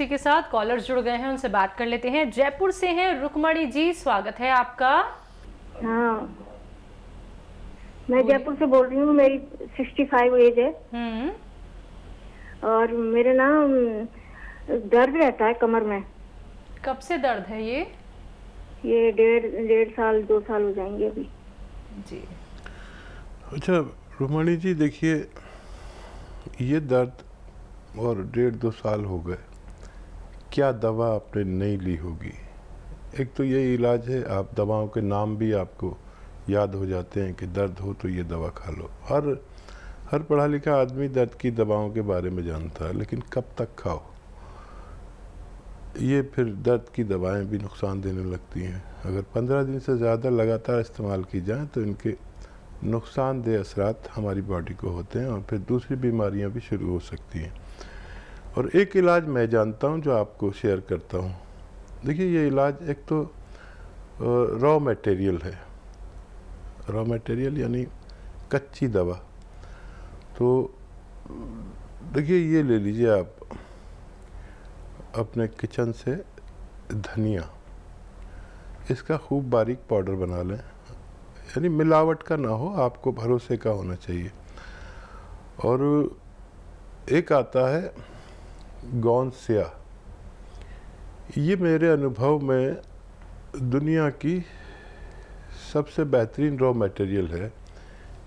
इसी के साथ कॉलर्स जुड़ गए हैं, उनसे बात कर लेते हैं। जयपुर से हैं रुक्मणी जी, स्वागत है आपका। हाँ, मैं जयपुर से बोल रही हूँ। मेरी 65 एज है और मेरे ना दर्द रहता है कमर में। कब से दर्द है ये? ये डेढ़ साल 2 साल हो जाएंगे अभी जी। अच्छा रुक्मणी जी, देखिए ये दर्द और 1.5-2 साल हो गए, क्या दवा आपने नहीं ली होगी? एक तो ये इलाज है, आप दवाओं के नाम भी आपको याद हो जाते हैं कि दर्द हो तो ये दवा खा लो। हर पढ़ा लिखा आदमी दर्द की दवाओं के बारे में जानता है, लेकिन कब तक खाओ? ये फिर दर्द की दवाएं भी नुकसान देने लगती हैं। अगर 15 दिन से ज़्यादा लगातार इस्तेमाल की जाएं तो इनके नुकसानदेह असरात हमारी बॉडी को होते हैं और फिर दूसरी बीमारियां भी शुरू हो सकती हैं। और एक इलाज मैं जानता हूं जो आपको शेयर करता हूं। देखिए ये इलाज एक तो रॉ मटेरियल है। रॉ मटेरियल यानी कच्ची दवा। तो देखिए ये ले लीजिए आप अपने किचन से धनिया, इसका खूब बारीक पाउडर बना लें, यानी मिलावट का ना हो, आपको भरोसे का होना चाहिए। और एक आता है गौनसिया, ये मेरे अनुभव में दुनिया की सबसे बेहतरीन रॉ मटेरियल है,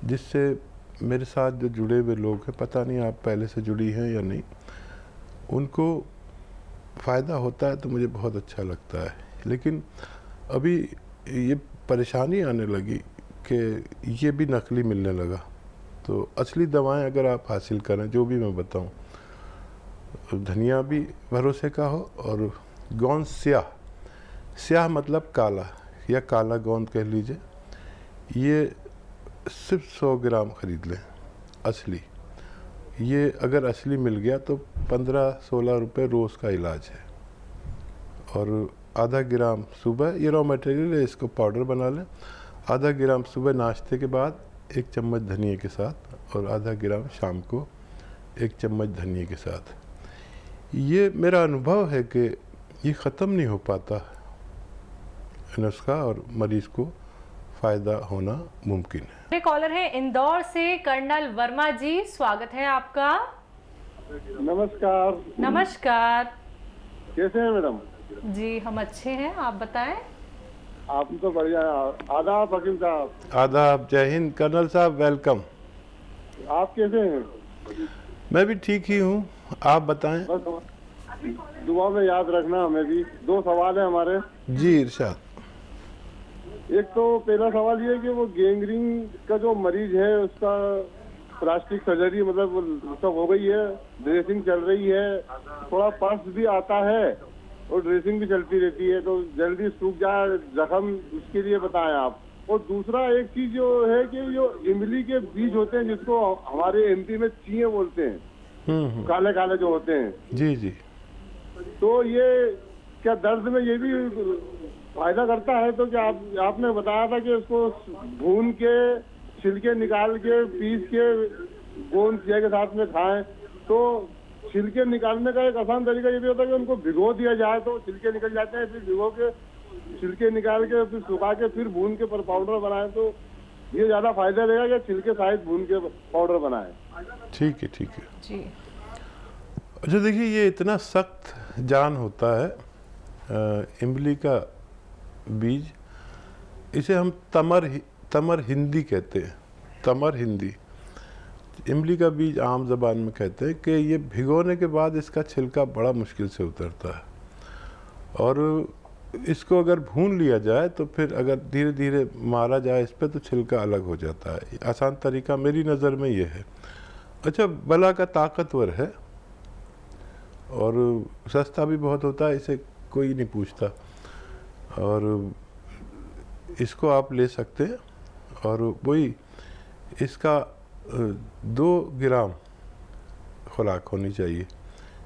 जिससे मेरे साथ जो जुड़े हुए लोग हैं, पता नहीं आप पहले से जुड़ी हैं या नहीं, उनको फ़ायदा होता है तो मुझे बहुत अच्छा लगता है। लेकिन अभी ये परेशानी आने लगी कि ये भी नकली मिलने लगा। तो असली दवाएं अगर आप हासिल करें, जो भी मैं बताऊं, धनिया भी भरोसे का हो और गोंद स्याह मतलब काला या काला गोंद कह लीजिए, ये सिर्फ 100 ग्राम ख़रीद लें असली। ये अगर असली मिल गया तो 15-16 रुपये रोज़ का इलाज है। और आधा ग्राम सुबह, ये रॉ मटेरियल है, इसको पाउडर बना लें। आधा ग्राम सुबह नाश्ते के बाद 1 चम्मच धनिया के साथ, और आधा ग्राम शाम को 1 चम्मच धनिया के साथ। ये मेरा अनुभव है कि ये ख़त्म नहीं हो पाता नुस्खा, और मरीज़ को फ़ायदा होना मुमकिन है। कॉलर है इंदौर से कर्नल वर्मा जी, स्वागत है आपका। नमस्कार। नमस्कार। कैसे हैं मैडम? जी हम अच्छे हैं, आप बताएं। आप तो बढ़िया। आदाब हकीम साहब। आदाब, जय हिंद कर्नल साहब, वेलकम। आप कैसे हैं? मैं भी ठीक ही हूँ, आप बताएं। बस दुआ में याद रखना हमें भी। 2 सवाल है हमारे। जी इरशाद। एक तो पहला सवाल ये है कि वो गैंग्रीन का जो मरीज है उसका प्लास्टिक सर्जरी मतलब सब हो गई है, ड्रेसिंग चल रही है, थोड़ा पल्स भी आता है और ड्रेसिंग भी चलती रहती है, तो जल्दी सूख जाए जख्म, उसके लिए बताएं आप। और दूसरा एक चीज जो है कि जो इमली के बीज होते हैं, जिसको हमारे एमपी में चीए बोलते हैं, काले काले जो होते हैं, जी जी, तो ये क्या दर्द में ये भी फायदा करता है? तो क्या आपने बताया था कि उसको भून के छिलके निकाल के पीस के गोंद चाय के साथ में खाएं। तो छिलके निकालने का एक आसान तरीका ये भी होता है कि उनको भिगो दिया जाए तो छिलके निकल जाते हैं, फिर भिगो के छिलके निकाल के फिर सुखा के फिर भून के पाउडर बनाएं, तो ये ज्यादा फायदा रहेगा कि छिलके सहित भून के पाउडर बनाएं? ठीक है ठीक है जी। अच्छा देखिए, ये इतना सख्त जान होता है इमली का बीज, इसे हम तमर हिंदी कहते हैं, तमर हिंदी। इमली का बीज आम ज़बान में कहते हैं कि ये भिगोने के बाद इसका छिलका बड़ा मुश्किल से उतरता है, और इसको अगर भून लिया जाए तो फिर अगर धीरे धीरे मारा जाए इस पर तो छिलका अलग हो जाता है। आसान तरीका मेरी नज़र में ये है। अच्छा, भला का ताकतवर है और सस्ता भी बहुत होता है, इसे कोई नहीं पूछता, और इसको आप ले सकते हैं। और वही इसका 2 ग्राम खुराक होनी चाहिए,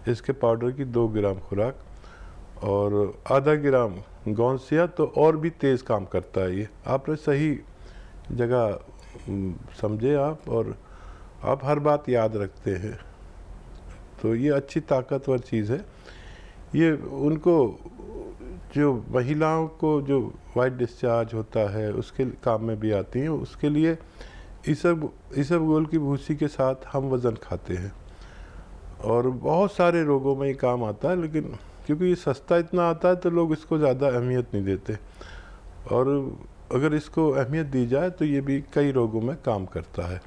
इसके पाउडर की 2 ग्राम खुराक, और आधा ग्राम गौनसिया तो और भी तेज़ काम करता है। ये आपने सही जगह समझे आप, और आप हर बात याद रखते हैं, तो ये अच्छी ताकतवर चीज़ है। ये उनको जो महिलाओं को जो वाइट डिस्चार्ज होता है उसके काम में भी आती हैं। उसके लिए इसबगोल की भूसी के साथ हम वज़न खाते हैं और बहुत सारे रोगों में ये काम आता है, लेकिन क्योंकि ये सस्ता इतना आता है तो लोग इसको ज़्यादा अहमियत नहीं देते, और अगर इसको अहमियत दी जाए तो ये भी कई रोगों में काम करता है।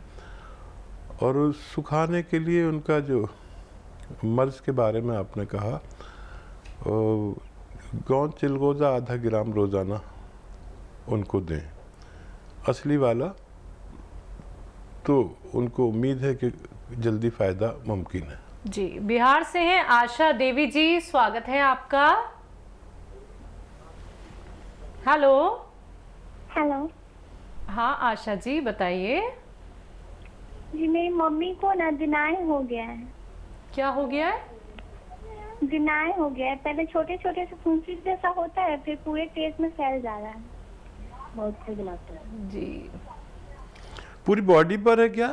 और सुखाने के लिए उनका जो मर्ज के बारे में आपने कहा, गोंद चिलगोज़ा आधा ग्राम रोज़ाना उनको दें, असली वाला, तो उनको उम्मीद है कि जल्दी फ़ायदा मुमकिन है। जी, बिहार से हैं आशा देवी जी, स्वागत है आपका। हेलो। हेलो। हाँ आशा जी बताइए। जी मेरी मम्मी को ना डिनाई हो गया है। क्या हो गया है? डिनाई हो गया है। पहले छोटे छोटे से फुंसी जैसा होता है, फिर पूरे पेट में फैल जा रहा है, बहुत खुजलाता है। जी, पूरी बॉडी पर है क्या?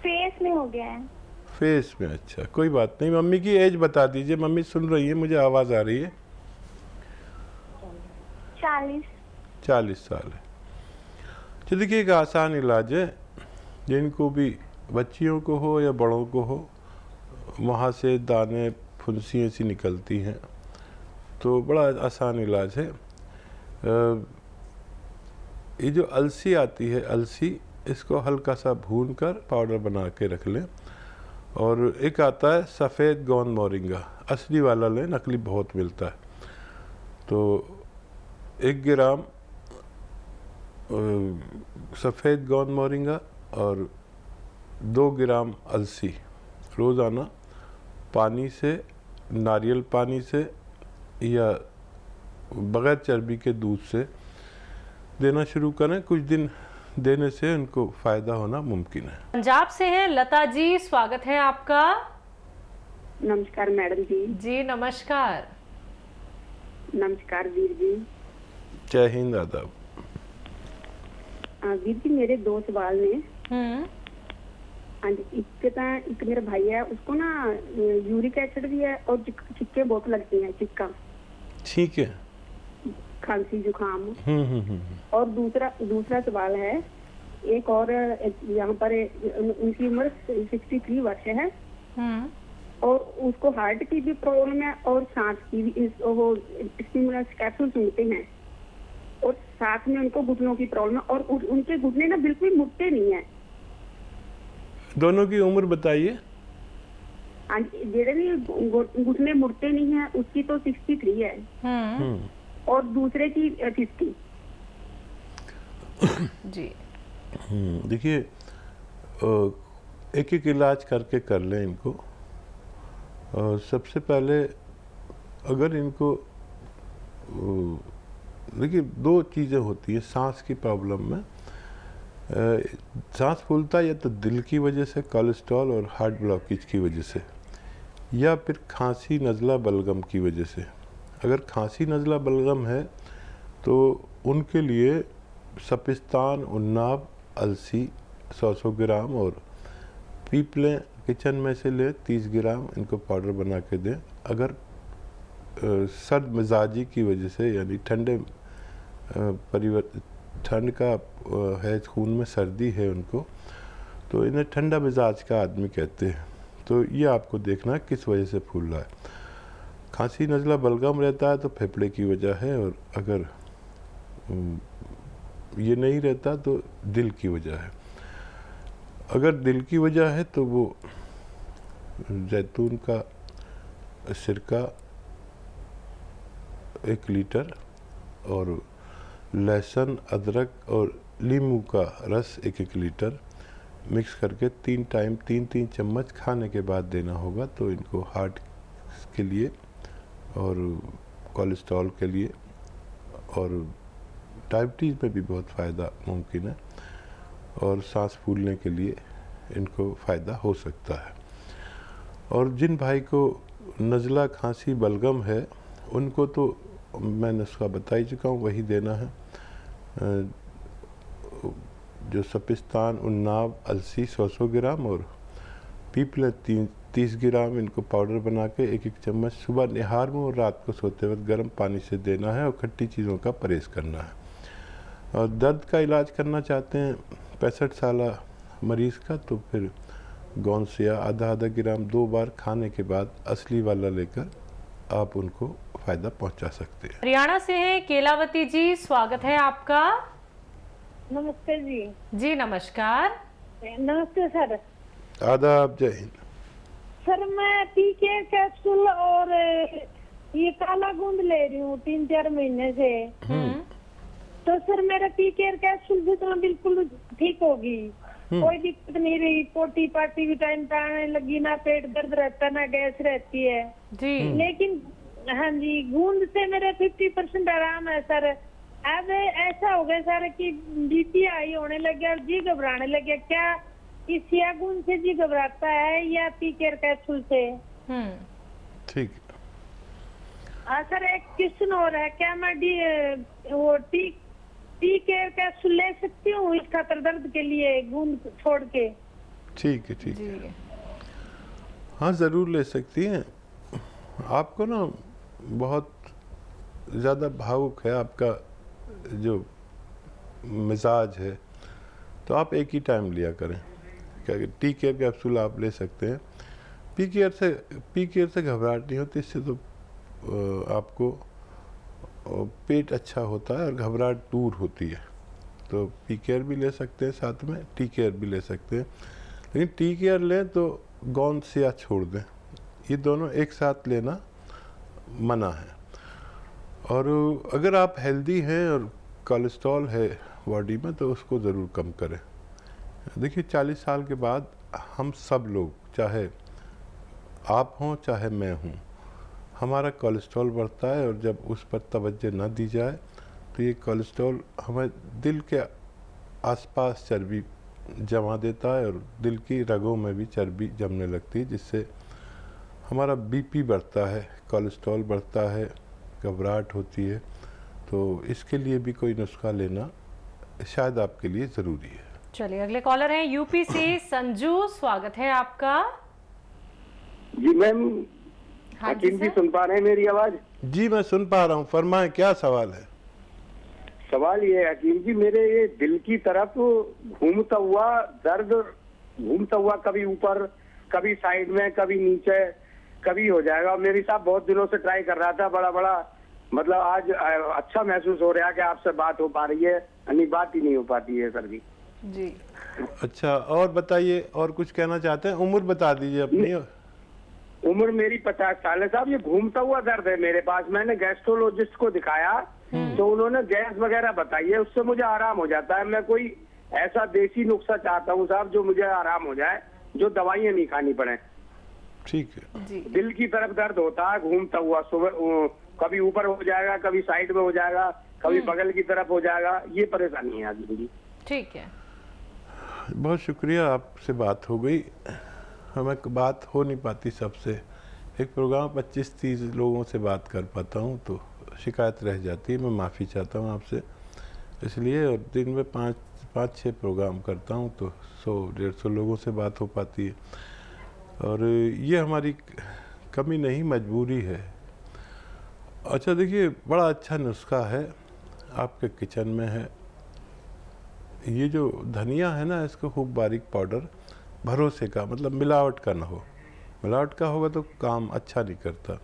फेस में हो गया है। फेस में, अच्छा कोई बात नहीं। मम्मी की एज बता दीजिए, मम्मी सुन रही है, मुझे आवाज़ आ रही है। 40 साल है। तो देखिए एक आसान इलाज है, जिनको भी बच्चियों को हो या बड़ों को हो, वहाँ से दाने फुंसियाँ सी निकलती हैं, तो बड़ा आसान इलाज है। ये जो अलसी आती है, अलसी, इसको हल्का सा भून कर पाउडर बना के रख लें। और एक आता है सफ़ेद गोंद मोरिंगा, असली वाला लें, नकली बहुत मिलता है। तो 1 ग्राम सफ़ेद गोंद मोरिंगा और 2 ग्राम अलसी रोज़ाना पानी से, नारियल पानी से या बग़ैर चर्बी के दूध से देना शुरू करें। कुछ दिन देने से उनको फ़ायदा होना मुमकिन है। पंजाब से हैं लता जी, स्वागत है आपका। नमस्कार मैडम जी। जी नमस्कार। नमस्कार वीर जी। जय हिंद, आदाब। वीर जी मेरे 2 सवाल ने। हाँ जी, एक मेरा भाई है, उसको ना यूरिक एसिड भी है और चिक्के बहुत लगते हैं, चिक्का। ठीक है। खांसी जुकाम। और दूसरा सवाल है, एक और यहाँ पर उनकी उम्र 63 वर्ष है और उसको हार्ट की भी प्रॉब्लम है और सांस की भी, वो स्टिमुलस कैप्सूल सुनते हैं, और साथ में उनको घुटनों की प्रॉब्लम है और उनके घुटने ना बिल्कुल मुड़ते नहीं है। दोनों की उम्र बताइए। हाँ, जेड़े भी घुटने मुड़ते नहीं है उसकी तो 63 है और दूसरे की 50। जी। देखिए एक एक इलाज करके कर लें इनको। सबसे पहले अगर इनको, देखिए 2 चीज़ें होती हैं सांस की प्रॉब्लम में। सांस फूलता है या तो दिल की वजह से, कोलेस्ट्रॉल और हार्ट ब्लॉकेज की वजह से, या फिर खांसी नज़ला बलगम की वजह से। अगर खांसी नज़ला बलगम है तो उनके लिए सपिस्तान, उन्नाब, अलसी 100 ग्राम और पीपलें किचन में से ले 30 ग्राम, इनको पाउडर बना के दें। अगर सर्द मिजाजी की वजह से, यानी ठंड का है, खून में सर्दी है उनको, तो इन्हें ठंडा मिजाज का आदमी कहते हैं। तो ये आपको देखना है किस वजह से फूल रहा है। खांसी नज़ला बलगम रहता है तो फेफड़े की वजह है, और अगर ये नहीं रहता तो दिल की वजह है। अगर दिल की वजह है तो वो जैतून का सिरका 1 लीटर और लहसुन, अदरक और नींबू का रस 1-1 लीटर मिक्स करके 3 टाइम 3-3 चम्मच खाने के बाद देना होगा। तो इनको हार्ट के लिए और कोलेस्ट्रॉल के लिए और डायबिटीज़ में भी बहुत फ़ायदा मुमकिन है, और सांस फूलने के लिए इनको फ़ायदा हो सकता है। और जिन भाई को नज़ला, खांसी, बलगम है, उनको तो मैंने उसका बता ही चुका हूँ, वही देना है। जो सपिस्तान, उन्नाब, अलसी 100 ग्राम और पीपले 30 ग्राम इनको पाउडर बना के 1-1 चम्मच सुबह निहार में और रात को सोते वक्त गर्म पानी से देना है और खट्टी चीज़ों का परहेज़ करना है। और दर्द का इलाज करना चाहते हैं 65 साल मरीज़ का, तो फिर गौनसिया आधा ग्राम 2 बार खाने के बाद असली वाला लेकर आप उनको फ़ायदा पहुंचा सकते हैं। हरियाणा से हैं केलावती जी, स्वागत है आपका। नमस्ते जी। जी नमस्कार। नमस्ते सर। आदाब, जय हिंद। सर मैं पीके कैप्सूल और ये काला गूंद ले रही हूँ 3-4 महीने से। तो सर मेरा पीके कैप्सूल से तो बिल्कुल ठीक होगी, कोई दिक्कत नहीं रही। पोटी पाटी भी टाइम पे आने लगी, ना पेट दर्द रहता ना गैस रहती है जी। लेकिन हाँ जी, गूंद से मेरे 50% आराम है सर। अब ऐसा हो गया सर कि बीपी हाई होने लगे और जी घबराने लगे। क्या इस गूंद से जी घबराता है या पी केयर कैप्सूल से? ठीक। हाँ सर, एक क्वेश्चन और है, क्या मैं टी केयर कैप्सूल ले सकती हूँ इस खातर दर्द के लिए गूंद छोड़ के? ठीक है, ठीक है, हाँ ज़रूर ले सकती हैं। आपको ना बहुत ज़्यादा भावुक है आपका जो मिजाज है, तो आप एक ही टाइम लिया करें। क्या टी केयर कैप्सूल आप ले सकते हैं। पी केयर से घबराहट नहीं होती, इससे तो आपको पेट अच्छा होता है और घबराहट दूर होती है। तो पी केयर भी ले सकते हैं, साथ में टी केयर भी ले सकते हैं। लेकिन टी केयर लें तो गौनसिया छोड़ दें, ये दोनों एक साथ लेना मना है। और अगर आप हेल्दी हैं और कोलेस्ट्रॉल है बॉडी में तो उसको ज़रूर कम करें। देखिए 40 साल के बाद हम सब लोग, चाहे आप हों चाहे मैं हूँ, हमारा कोलेस्ट्रॉल बढ़ता है और जब उस पर तवज्जो न दी जाए तो ये कोलेस्ट्रॉल हमें दिल के आसपास चर्बी जमा देता है और दिल की रगों में भी चर्बी जमने लगती है, जिससे हमारा बीपी बढ़ता है, कोलेस्ट्रॉल बढ़ता है, घबराहट होती है। तो इसके लिए भी कोई नुस्खा लेना शायद आपके लिए ज़रूरी है। चलिए अगले कॉलर हैं यूपी से संजू, स्वागत है आपका। जी मैम, हाँ हकीम जी सुन पा रहे हैं मेरी आवाज? जी मैं सुन पा रहा हूँ, फरमाएं क्या सवाल है। सवाल ये है हकीम जी, मेरे ये दिल की तरफ घूमता हुआ दर्द, घूमता हुआ कभी ऊपर कभी साइड में कभी नीचे कभी हो जाएगा। मेरी साहब बहुत दिनों से ट्राई कर रहा था, बड़ा मतलब आज अच्छा महसूस हो रहा है कि आपसे बात हो पा रही है, अन्य बात ही नहीं हो पाती है सर जी। अच्छा, और बताइए, और कुछ कहना चाहते हैं? उम्र बता दीजिए अपनी। उम्र मेरी 50 साल है साहब। ये घूमता हुआ दर्द है मेरे पास। मैंने गैस्ट्रोलॉजिस्ट को दिखाया तो उन्होंने गैस वगैरह बताई है, उससे मुझे आराम हो जाता है। मैं कोई ऐसा देसी नुस्खा चाहता हूँ साहब जो मुझे आराम हो जाए, जो दवाइयाँ नहीं खानी पड़े। ठीक है। दिल की तरफ दर्द होता है घूमता हुआ, सुबह कभी ऊपर हो जाएगा, कभी साइड में हो जाएगा, कभी बगल की तरफ हो जाएगा, ये परेशानी है आदमी की। ठीक है, बहुत शुक्रिया, आपसे बात हो गई। हमें बात हो नहीं पाती सबसे, एक प्रोग्राम 25-30 लोगों से बात कर पाता हूँ तो शिकायत रह जाती है। मैं माफ़ी चाहता हूँ आपसे इसलिए। और दिन में 5-6 प्रोग्राम करता हूँ तो 100-150 लोगों से बात हो पाती है। और ये हमारी कमी नहीं, मजबूरी है। अच्छा देखिए, बड़ा अच्छा नुस्खा है, आपके किचन में है। ये जो धनिया है ना, इसको खूब बारीक पाउडर, भरोसे का, मतलब मिलावट का ना हो। मिलावट का होगा तो काम अच्छा नहीं करता।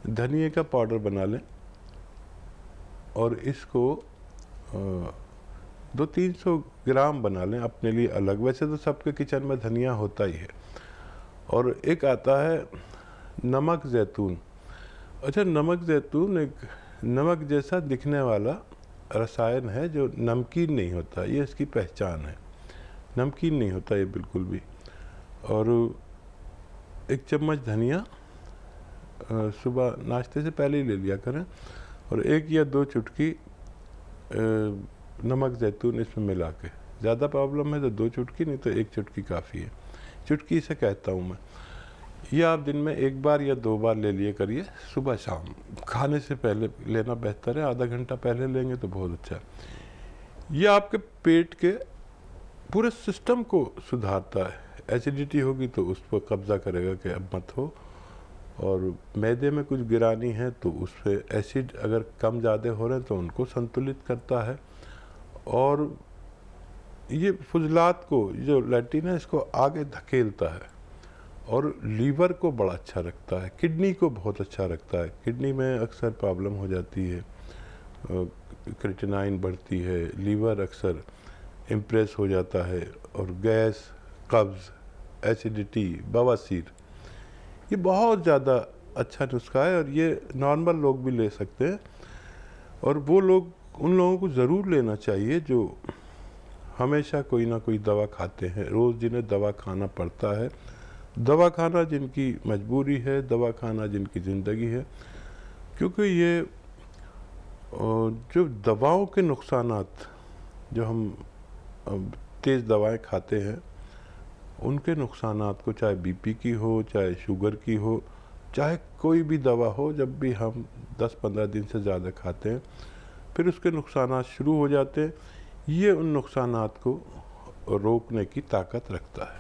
धनिए का पाउडर बना लें और इसको 200-300 ग्राम बना लें अपने लिए अलग। वैसे तो सबके किचन में धनिया होता ही है। और एक आता है नमक ज़ैतून। अच्छा, नमक ज़ैतून एक नमक जैसा दिखने वाला रसायन है जो नमकीन नहीं होता, ये इसकी पहचान है। नमकीन नहीं होता ये बिल्कुल भी। और 1 चम्मच धनिया सुबह नाश्ते से पहले ही ले लिया करें। और 1 या 2 चुटकी नमक ज़ैतून इसमें मिला के, ज़्यादा प्रॉब्लम है तो 2 चुटकी, नहीं तो 1 चुटकी काफ़ी है। चुटकी से कहता हूँ मैं। ये आप दिन में 1 बार या 2 बार ले लिए करिए, सुबह शाम। खाने से पहले लेना बेहतर है, आधा घंटा पहले लेंगे तो बहुत अच्छा है। ये आपके पेट के पूरे सिस्टम को सुधारता है। एसिडिटी होगी तो उस पर कब्ज़ा करेगा कि अब मत हो, और मैदे में कुछ गिरानी है तो उस पर एसिड अगर कम ज़्यादा हो रहे हैं तो उनको संतुलित करता है, और ये फुजलात को, जो लैट्रिन है इसको आगे धकेलता है, और लीवर को बड़ा अच्छा रखता है, किडनी को बहुत अच्छा रखता है। किडनी में अक्सर प्रॉब्लम हो जाती है, क्रिएटिनाइन बढ़ती है, लीवर अक्सर इम्प्रेस हो जाता है, और गैस, कब्ज़, एसिडिटी, बवासीर, ये बहुत ज़्यादा अच्छा नुस्खा है, और ये नॉर्मल लोग भी ले सकते हैं। और वो लोग, उन लोगों को ज़रूर लेना चाहिए जो हमेशा कोई ना कोई दवा खाते हैं, रोज़ जिन्हें दवा खाना पड़ता है, दवा खाना जिनकी मजबूरी है, दवा खाना जिनकी ज़िंदगी है। क्योंकि ये जो दवाओं के नुकसानात, जो हम तेज़ दवाएं खाते हैं, उनके नुकसानात को, चाहे बीपी की हो, चाहे शुगर की हो, चाहे कोई भी दवा हो, जब भी हम 10-15 दिन से ज़्यादा खाते हैं फिर उसके नुकसानात शुरू हो जाते हैं। ये उन नुकसानात को रोकने की ताकत रखता है।